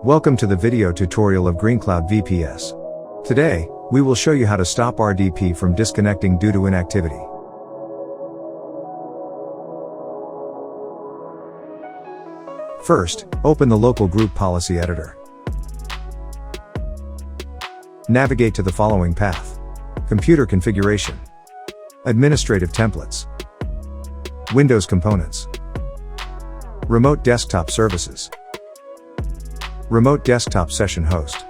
Welcome to the video tutorial of GreenCloud VPS. Today, we will show you how to stop RDP from disconnecting due to inactivity. First, open the local group policy editor. Navigate to the following path: Computer Configuration, Administrative Templates, Windows Components, Remote Desktop Services, Remote Desktop Session Host,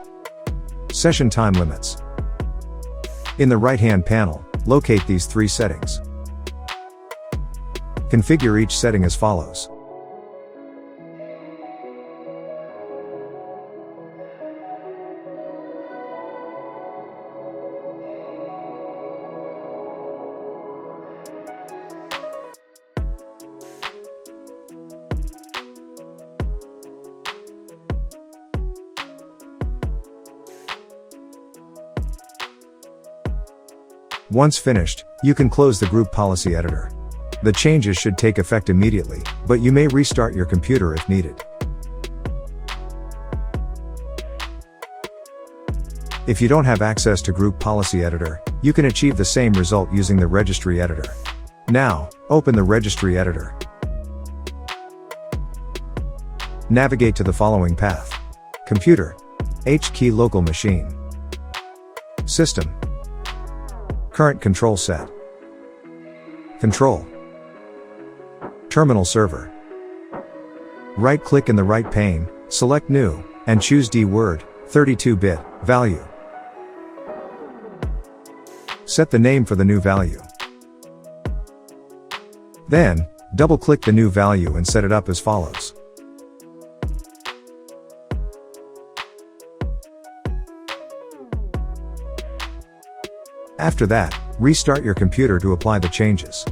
Session Time Limits. In the right-hand panel, locate these three settings. Configure each setting as follows. Once finished, you can close the group policy editor. The changes should take effect immediately, but you may restart your computer if needed. If you don't have access to group policy editor, you can achieve the same result using the registry editor. Now, open the registry editor. Navigate to the following path: Computer, H-key local machine, System, Current control set, Control, Terminal server. Right-click in the right pane, select New, and choose D-Word, 32-bit, value. Set the name for the new value. Then, double-click the new value and set it up as follows. After that, restart your computer to apply the changes.